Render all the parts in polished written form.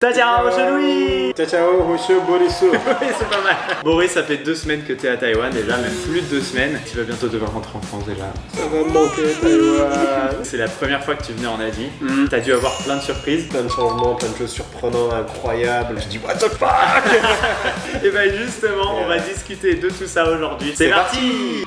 Ciao, monsieur Louis. Ciao, monsieur Boris. Oui, c'est pas mal. Boris, ça fait 2 semaines que t'es à Taïwan déjà, même plus de 2 semaines. Tu vas bientôt devoir rentrer en France déjà. Ça va me manquer, Taïwan. C'est la première fois que tu venais en Asie. T'as dû avoir plein de surprises. Plein de changements, plein de choses surprenantes, incroyables. Je dis what the fuck. Et bah justement, on va discuter de tout ça aujourd'hui. C'est parti.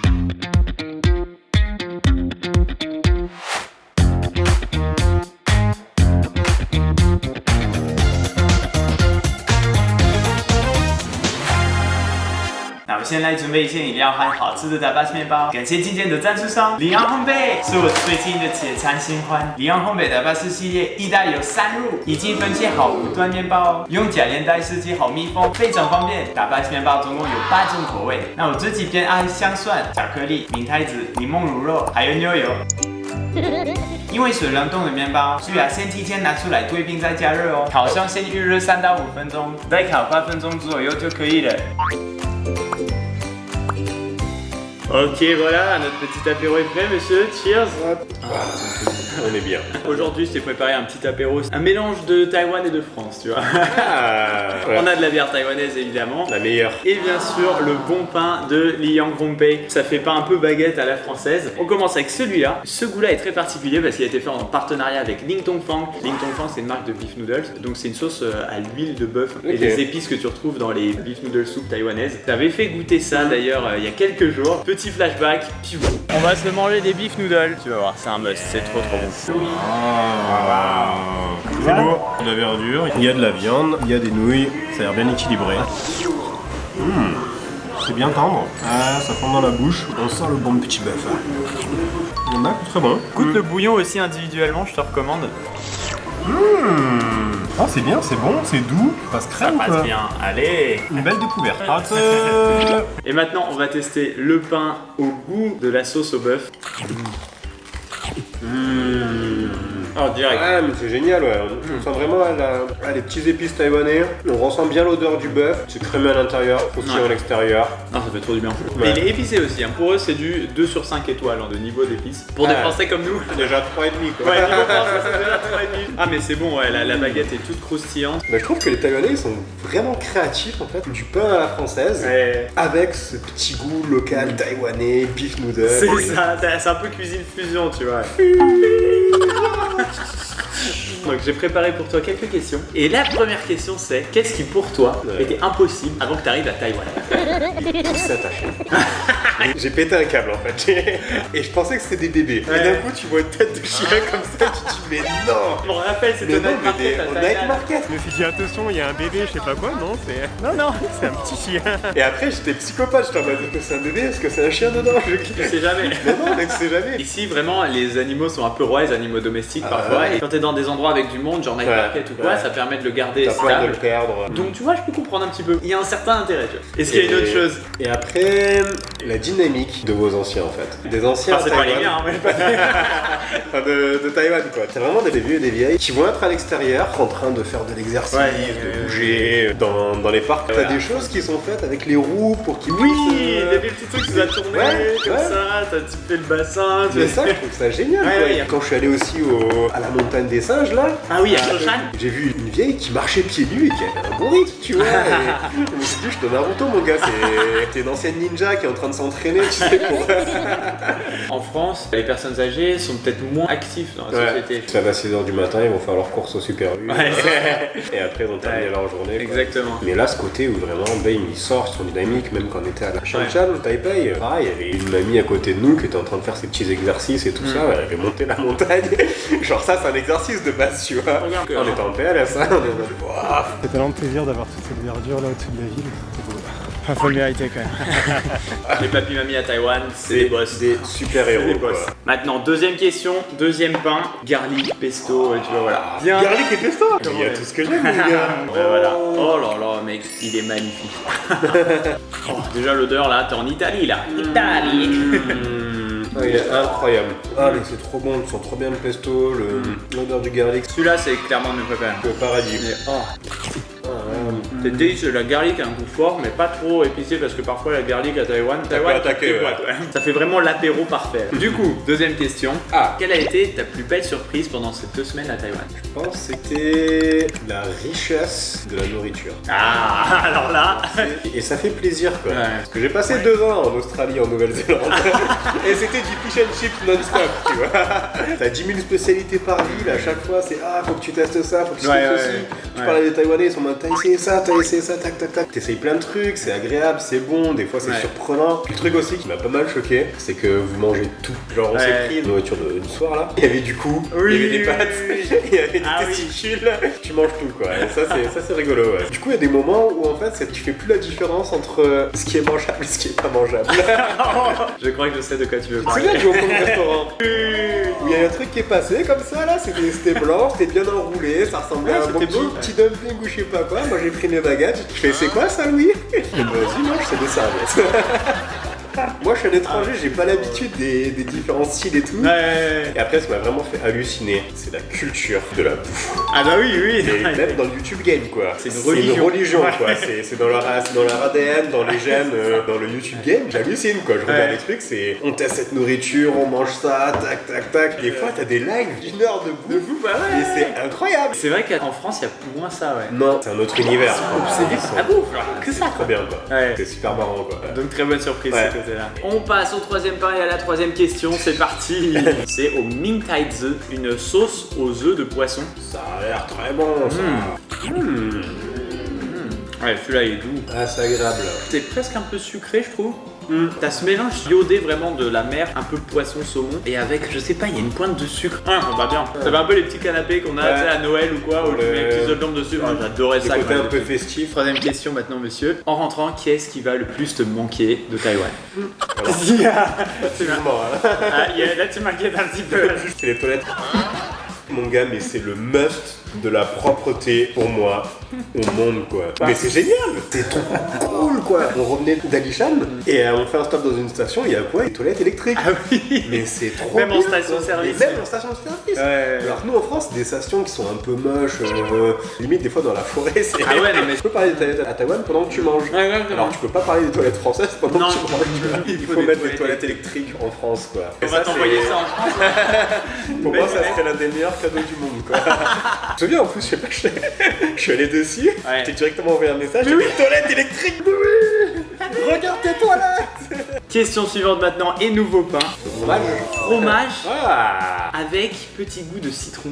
那我现在准备一件饮料和好吃的打巴西面包，感谢今天的赞助商里昂烘焙，是我最近的铁餐新欢。里昂烘焙打巴士系列一袋有3入，已经分切好5段面包，用夹链袋设计好密封，非常方便。打巴西面包总共有8种口味，那我自己偏爱香蒜、巧克力、明太子、柠檬乳酪，还有牛油。因为水冷冻的面包，需要先提前拿出来退冰再加热哦。烤箱先预热3到5分钟，再烤8分钟左右就可以了。Ok, voilà, notre petit apéro est prêt, monsieur. Cheers. On est bien. Aujourd'hui, je t'ai préparé un petit apéro, un mélange de Taïwan et de France, tu vois. Ouais. On a de la bière taïwanaise, évidemment. La meilleure. Et bien sûr, le bon pain de Liang Hongpei. Ça fait pas un peu baguette à la française. On commence avec celui-là. Ce goût-là est très particulier parce qu'il a été fait en partenariat avec Ling Tong Fang. Ling Tong Fang, c'est une marque de beef noodles. Donc, c'est une sauce à l'huile de bœuf et des épices que tu retrouves dans les beef noodle soup taïwanaises. T'avais fait goûter ça d'ailleurs il y a quelques jours. Petit flashback. On va se manger des beef noodles. Tu vas voir, c'est un must. C'est trop bon. C'est beau. De la verdure, il y a de la viande, il y a des nouilles. Ça a l'air bien équilibré. C'est bien tendre. Ah, ça fond dans la bouche. On sent le bon petit bœuf. Il y en a très bon. Goûte le bouillon aussi individuellement, je te recommande. Ah, c'est bien, c'est bon, c'est doux. Ça passe crème. Ça passe bien. Allez. Une belle découverte. Et maintenant, on va tester le pain au goût de la sauce au bœuf. Oh, direct. Ah, mais c'est génial, ouais. On sent vraiment les petits épices taïwanais. On ressent bien l'odeur du bœuf. C'est crémeux à l'intérieur, croustillant à l'extérieur. Ah, ça fait trop du bien. Mais il est épicé aussi. Hein. Pour eux, c'est du 2 sur 5 étoiles de niveau d'épices. Pour des Français comme nous. Déjà 3,5 quoi. Ouais, niveau français, c'est déjà 3,5. Ah, mais c'est bon, ouais, la baguette est toute croustillante. Mais je trouve que les Taïwanais ils sont vraiment créatifs en fait. Du pain à la française avec ce petit goût local taïwanais, beef noodle. C'est ça, c'est un peu cuisine fusion, tu vois. Donc j'ai préparé pour toi quelques questions. Et la première question c'est, qu'est-ce qui pour toi était impossible avant que tu arrives à Taïwan? Tout s'attacher. J'ai pété un câble en fait. Et je pensais que c'était des bébés. Et d'un coup tu vois une tête de chien comme ça, tu te dis mais non. Je me rappelle, c'était Night Market à Taïwan. Night Market. Je me suis dit attention, il y a un bébé, je sais pas quoi, non c'est... Non, c'est un petit chien. Et après j'étais psychopathe, je t'en m'a dit que c'est un bébé, est-ce que c'est un chien dedans? Je sais jamais. Mais non mec, c'est jamais. Ici vraiment les animaux sont un peu rois, les animaux domestiques parfois. Et quand t'es dans des endroits avec du monde, genre Night Market ou quoi, ça permet de le garder T'as peur de stable. le perdre. Donc tu vois, je peux comprendre un petit peu. Il y a un certain intérêt, tu vois. Est-ce qu'il y a une autre chose? Et après, la dynamique de vos anciens en fait. Des anciens c'est pas les miens, hein, mais enfin, de Taïwan quoi. C'est vraiment des vieux et des vieilles qui vont être à l'extérieur en train de faire de l'exercice, de bouger dans les parcs. T'as des choses qui sont faites avec les roues pour qu'ils puissent... Oui, il y a des petits trucs qui doivent tourner comme ça, t'as typé le bassin. Mais ça, je trouve ça génial quoi. Quand je suis allé aussi à la montagne des singes là. Ah oui, à Shoshan. J'ai vu une vieille qui marchait pieds nus et qui avait un bon rythme, tu vois. Et je me suis dit, je te Naruto mon gars, t'es une ancienne ninja qui est en train de s'entraîner, tu sais, pour... En France, les personnes âgées sont peut-être moins actives dans la société. Ça va à 6h du matin, ils vont faire leur course au Super U. Et après, ils vont terminer leur journée. Quoi. Exactement. Mais là, ce côté où vraiment, Bame, il sort, ils sont dynamiques, même quand on était à la Shanshan, Taipei, pareil, il y avait une mamie à côté de nous qui était en train de faire ses petits exercices et tout ça, elle avait monté la montagne. Genre ça, c'est un exercice de base, tu vois. On était en PLS, hein, on est en mode, waouh. C'est tellement plaisir d'avoir toute cette verdure là au-dessus de la ville. C'est beau. Enfin, faut le mériter quand même. Les papis mamies à Taïwan, c'est des boss. Des super héros. Quoi. Maintenant, deuxième question, deuxième pain, garlic, pesto, tu vois, voilà. Bien. Garlic et pesto. Il y a tout ce que j'aime, les gars. Voilà. Oh là là, mec, il est magnifique. Déjà l'odeur là, t'es en Italie là. Italie. Ah, il est incroyable. Ah mais c'est trop bon, tu sens trop bien le pesto, l'odeur du garlic. Celui-là c'est clairement mes préférés. Le paradis. Oh. C'est délicieux. La garlic a un goût fort, mais pas trop épicé parce que parfois la garlic à Taïwan, peut attaquer, ouais. Ça fait vraiment l'apéro parfait. Du coup, deuxième question. Ah. Quelle a été ta plus belle surprise pendant ces 2 semaines à Taïwan? Je pense que c'était la richesse de la nourriture. Ah, alors là. Et ça fait plaisir quoi. Ouais. Parce que j'ai passé 2 ans en Australie, en Nouvelle-Zélande. Et c'était du fish and chips non-stop, tu vois. T'as 10 000 spécialités par ville, à chaque fois c'est faut que tu testes ça, faut que tu testes ceci. Tu parles à des Taïwanais, ils sont en mode t'as essayé ça, tac tac tac. T'essayes plein de trucs, c'est agréable, c'est bon, des fois c'est surprenant. Le truc aussi qui m'a pas mal choqué, c'est que vous mangez tout. Genre on s'est pris une nourriture du soir là, il y avait du cou, il y avait des pâtes, il y avait des testicules, tu manges tout quoi. Et ça c'est rigolo ouais. Du coup il y a des moments où en fait tu fais plus la différence entre ce qui est mangeable et ce qui est pas mangeable. Je crois que je sais de quoi tu veux C'est parler. là que je vais au fond du restaurant. Où il y a un truc qui est passé comme ça là, c'était blanc, c'était bien enroulé, ça ressemblait à un bon petit dumpling ou je sais pas quoi. Moi j'ai pris mes baguettes, je fais c'est quoi ça Louis? Vas-y mange, c'est des serviettes. Moi je suis un étranger, j'ai pas l'habitude des différents styles et tout. Ouais. Et après ce qui m'a vraiment fait halluciner, c'est la culture de la bouffe. Ah bah oui. Et même dans le YouTube game quoi. C'est une religion. Quoi. C'est dans leur ADN, dans les gènes, dans le YouTube game. J'hallucine quoi. Je regarde les trucs, c'est on teste cette nourriture, on mange ça, tac tac tac. Des fois t'as des lives d'1 heure de bouffe. Et c'est incroyable. C'est vrai qu'en France il y a moins ça ouais. Non, c'est un autre univers. C'est juste la bouffe, que ça. Très bien quoi. Ouais. C'est super marrant quoi. Donc très bonne surprise ce côté-là. On passe au troisième pain et à la troisième question, c'est parti. C'est au Ming Tai Zi, une sauce aux œufs de poisson. Ça a l'air très bon ça. Ouais, celui-là il est doux. Ah, c'est agréable. C'est presque un peu sucré, je trouve. T'as ce mélange iodé vraiment de la mer, un peu poisson, saumon, et avec, je sais pas, il y a une pointe de sucre. Ça va bien. Ça fait un peu les petits canapés qu'on a tu sais, à Noël ou quoi, où tu mets les petites œufs d'ombre dessus. J'adorais ça. Côté un peu festif. Troisième question maintenant, monsieur. En rentrant, qui est-ce qui va le plus te manquer de Taïwan? Excuse-moi. Là, tu m'inquiètes un petit peu. C'est les toilettes. Mon gars, mais c'est le must de la propreté pour moi au monde quoi. Mais c'est génial, c'est trop cool quoi. On revenait d'Alishan et on fait un stop dans une station, il y a quoi? Des toilettes électriques. Ah oui. Mais c'est trop Même bien, en station-service. Même en station-service. Alors nous en France, c'est des stations qui sont un peu moches, limite des fois dans la forêt. Ah ouais, non mais tu peux parler des toilettes à Taïwan pendant que tu manges. Alors tu peux pas parler des toilettes françaises pendant que tu manges. Il faut mettre des toilettes électriques en France quoi. On va t'envoyer ça en France. Pour moi, ça serait l'un des meilleurs cadeaux du monde quoi. Je me souviens en plus, je sais pas, je suis allé dessus, j'ai directement envoyé un message. Oui, toilette électrique, oui. Regarde tes toilettes. Question suivante maintenant et nouveau pain. Fromage Ah. avec petit goût de citron.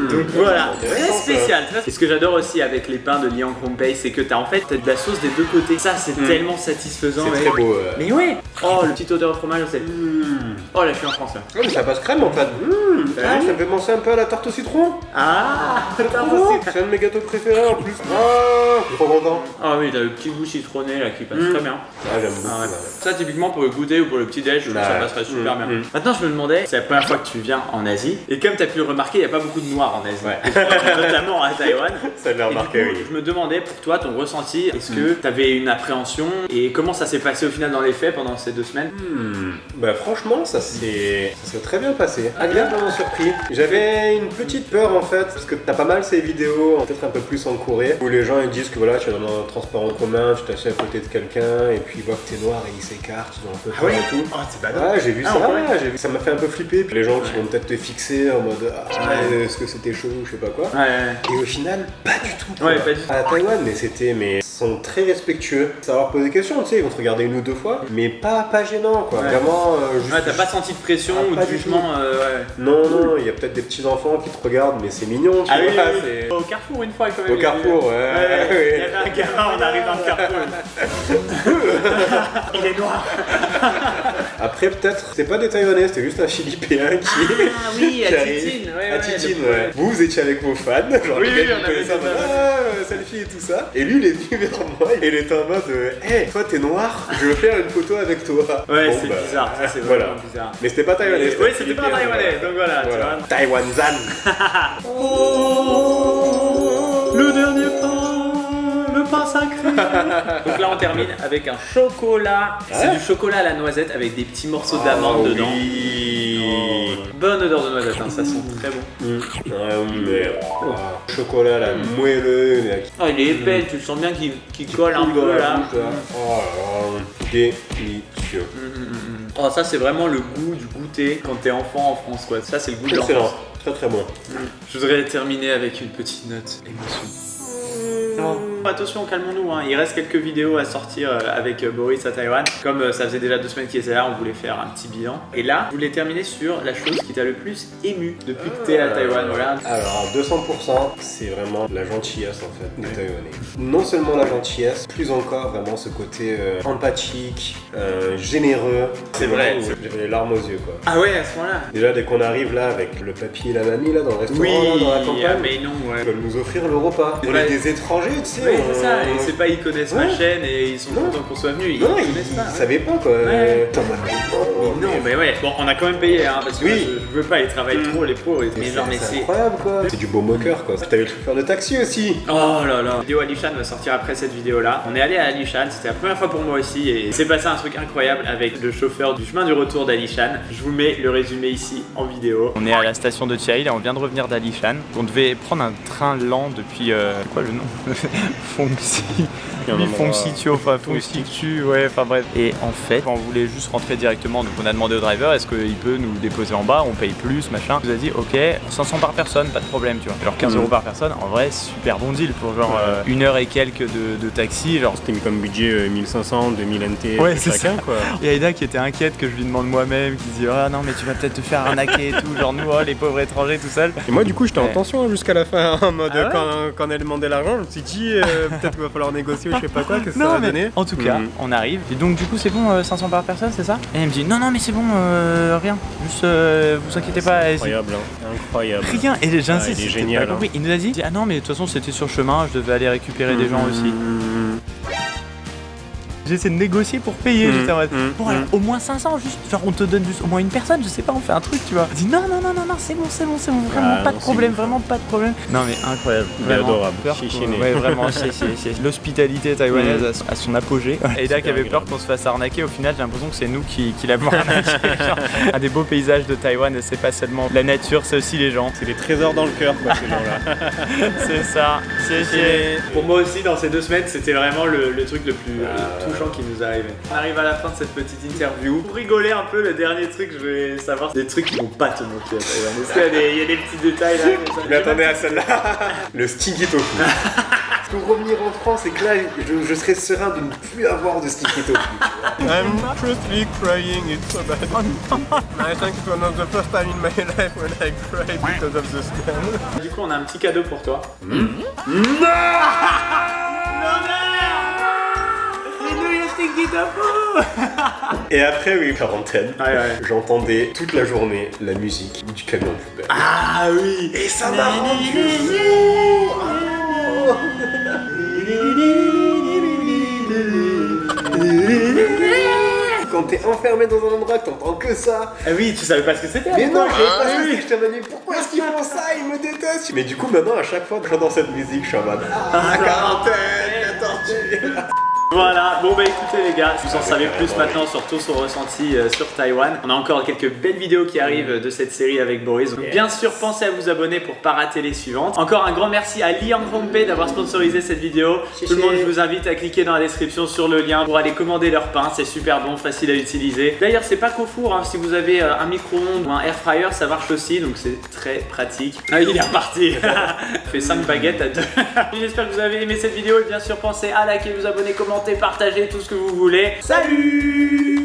Donc voilà, très spécial. Et ce que j'adore aussi avec les pains de Liang Hongpei, c'est que t'as de la sauce des deux côtés. Ça c'est tellement satisfaisant. C'est très beau. Mais ouais. Oh, le petit odeur de fromage, c'est. Oh là, je suis en France là. Ouais, mais ça passe crème en fait. Ça me fait penser un peu à la tarte au citron. Ah, C'est un de mes gâteaux préférés en plus. Ah, je suis trop content. Ah oui, t'as le petit goût citronné là qui passe très bien. Ah, j'aime beaucoup. Ça typiquement pour le goûter ou pour le petit déj, ça passerait super bien. Maintenant je me demandais, c'est la première fois que tu viens en Asie et comme t'as pu le remarquer, il n'y a pas beaucoup de noirs en Asie, notamment à Taïwan. Ça l'a remarqué, oui. Je me demandais pour toi ton ressenti, est-ce que t'avais une appréhension et comment ça s'est passé au final dans les faits pendant ces 2 semaines? Bah franchement ça s'est très bien passé, agréablement surpris. J'avais une petite peur en fait, parce que t'as pas mal ces vidéos, peut-être un peu plus en Corée, où les gens ils disent que voilà, tu es dans un transport en commun, tu t'assieds à côté de quelqu'un et puis ils voient que t'es noir et ils s'écartent, ils ont un peu peur et tout. Oh, c'est pas Ouais, j'ai vu ça, ça m'a fait un peu flipper. Puis les gens qui vont peut-être te fixer en mode est-ce que c'était chaud ou je sais pas quoi. Et au final, pas du tout. Ouais, pas du tout. À Taïwan, mais ils sont très respectueux. Savoir poser des questions, tu sais, ils vont te regarder 1 ou 2 fois, mais pas gênant quoi. Vraiment. T'as pas senti de pression ou de jugement Non, il y a peut-être des petits enfants qui te regardent, mais c'est mignon, tu vois. Oui. Au Carrefour une fois quand même. Au Carrefour, Il y avait un gamin, on arrive dans le Carrefour. Il est noir. Après, peut-être, c'était pas des Taïwanais, c'était juste un Philippin qui. Ah oui, à arrive. Titine. À Titine, ouais. Vous étiez avec vos fans, genre Oui, les gars on qui avait connaissaient fait ça, selfie et tout ça. Et lui, il est venu vers moi et il était en mode hey, toi t'es noir, je veux faire une photo avec toi. Ouais, Bon, c'est bah, bizarre, ça c'est voilà. vraiment bizarre. Mais c'était pas taïwanais. Oui, c'était pas taïwanais, donc voilà. Tu vois. Taïwanzan. Le dernier pain, le pain sacré. Donc là on termine avec un chocolat. C'est du chocolat à la noisette avec des petits morceaux d'amande dedans. Oui. Bonne odeur de noisette, hein, ça sent très bon. Mais chocolat là, moelleux. Là, Oh, il est épais, tu le sens bien qu'il colle un peu là. Oh là là, délicieux. Oh, ça c'est vraiment le goût du goûter quand t'es enfant en France, quoi. Ça c'est le goût de Excellent, l'enfance. très très bon. Je voudrais terminer avec une petite note émotion. Oh. Attention, calmons-nous, hein. Il reste quelques vidéos à sortir avec Boris à Taïwan. Comme ça faisait déjà 2 semaines qu'il était là, on voulait faire un petit bilan. Et là, je voulais terminer sur la chose qui t'a le plus ému depuis que t'es à Taïwan. Voilà. Alors, à 200%, c'est vraiment la gentillesse en fait des Taïwanais. Non seulement la gentillesse, plus encore vraiment ce côté empathique, généreux. C'est vrai. J'avais les larmes aux yeux quoi. Ah ouais, à ce moment-là. Déjà, dès qu'on arrive là avec le papy et la mamie là dans le restaurant, là, dans la campagne, mais non, ouais. ils veulent nous offrir le repas. On est des étrangers, tu sais. Oui, c'est ça, et c'est pas ils connaissent ma chaîne et ils sont contents qu'on soit venus, ils connaissent pas. Ils savaient pas quoi. Ouais. Mais Non, mais ouais, bon, on a quand même payé, hein, parce que Oui. je veux pas, ils travaillent trop, les pauvres. Mais genre, mais c'est c'est. incroyable quoi. C'est du beau moqueur quoi. T'avais le chauffeur de taxi aussi. Oh là là. La vidéo Alishan va sortir après cette vidéo là. On est allé à Alishan, c'était la première fois pour moi aussi et c'est passé un truc incroyable avec le chauffeur du chemin du retour d'Alishan. Je vous mets le résumé ici en vidéo. On est à la station de Chiayi, là on vient de revenir d'Alishan. On devait prendre un train lent depuis quoi le nom Fongsi. Fongsi-Tio, enfin Fongsi-Tu, ouais, enfin bref. Et en fait, on voulait juste rentrer directement, donc on a demandé au driver est-ce qu'il peut nous déposer en bas, on paye plus, machin. Il nous a dit ok, 500 par personne, pas de problème, tu vois. Genre 15 € par personne, en vrai, super bon deal pour genre 1 heure et quelques de taxi. Genre C'était mis comme budget 1500, 2000 NT ouais, c'est chacun ça. quoi. Et Aïda qui était inquiète que je lui demande moi-même, qui se dit oh non, mais tu vas peut-être te faire arnaquer et tout, genre nous, oh, les pauvres étrangers tout seuls. Et moi du coup j'étais en tension jusqu'à la fin en mode Ah ouais quand elle demandait l'argent, je me suis dit peut-être qu'il va falloir négocier ou je sais pas quoi, qu'est-ce que ça Non, va mais donner. en tout cas, on arrive. Et donc, du coup, c'est bon, 500 par personne, c'est ça? Et elle me dit non, mais c'est bon, rien. Juste, vous inquiétez pas. Incroyable, hein. Incroyable. Rien. Et j'insiste, il est c'était génial, pas compris. Il nous a dit ah non, mais de toute façon, c'était sur le chemin, je devais aller récupérer des gens aussi. J'essaie de négocier pour payer, j'étais en mode bon alors au moins 500 juste, genre on te donne juste au moins une personne, je sais pas, on fait un truc tu vois. Il dit non c'est bon, vraiment pas de problème, vraiment pas de problème. Non mais incroyable, vraiment adorable, peur, chichiné. ouais vraiment c'est l'hospitalité taïwanaise à son apogée. Aïda qui avait peur qu'on se fasse arnaquer, au final j'ai l'impression que c'est nous qui l'avons arnaqué. Genre, un des beaux paysages de Taïwan, c'est pas seulement la nature, c'est aussi les gens. C'est des trésors dans le cœur quoi ces gens-là. C'est ça, c'est pour moi aussi dans ces 2 semaines c'était vraiment le truc le plus touchant qui nous arrivait. On arrive à la fin de cette petite interview. Pour rigoler un peu, le dernier truc, je vais savoir des trucs qui vont pas te moquer. Est-ce qu'il y a des petits détails là comme ça? Je m'attendais à celle-là. Le sticky tofu. Pour revenir en France et que là je serais serein de ne plus avoir de sticky tofu. I'm truthfully crying, it's so bad. I think it's one of the first time in my life when I cried because of the smell. Du coup, on a un petit cadeau pour toi. Et après oui, quarantaine, Ouais. j'entendais toute la journée la musique du camion de poubelle. Ah oui. Et ça m'a rendu fou. Quand t'es enfermé dans un endroit que t'entends que ça. Ah oui, tu savais pas ce que c'était. Mais non, je savais pas ce que oui. c'était. Je t'avais dit pourquoi est-ce qu'ils font ça? Ils me détestent. Mais du coup maintenant à chaque fois que j'entends cette musique, je suis en mode quarantaine, la tortue. Voilà, bon bah écoutez les gars, vous en savez plus maintenant sur tout son ressenti sur Taïwan. On a encore quelques belles vidéos qui arrivent de cette série avec Boris. Donc bien sûr, pensez à vous abonner pour pas rater les suivantes. Encore un grand merci à Liang Hongpei d'avoir sponsorisé cette vidéo. Tout le monde, je vous invite à cliquer dans la description sur le lien pour aller commander leur pain. C'est super bon, facile à utiliser. D'ailleurs, c'est pas qu'au four, hein. Si vous avez un micro-ondes ou un air fryer, ça marche aussi, donc c'est très pratique. Ah, il est reparti. Il fait 5 baguettes à 2. J'espère que vous avez aimé cette vidéo et bien sûr, pensez à liker, vous abonner, commenter, partager tout ce que vous voulez. Salut!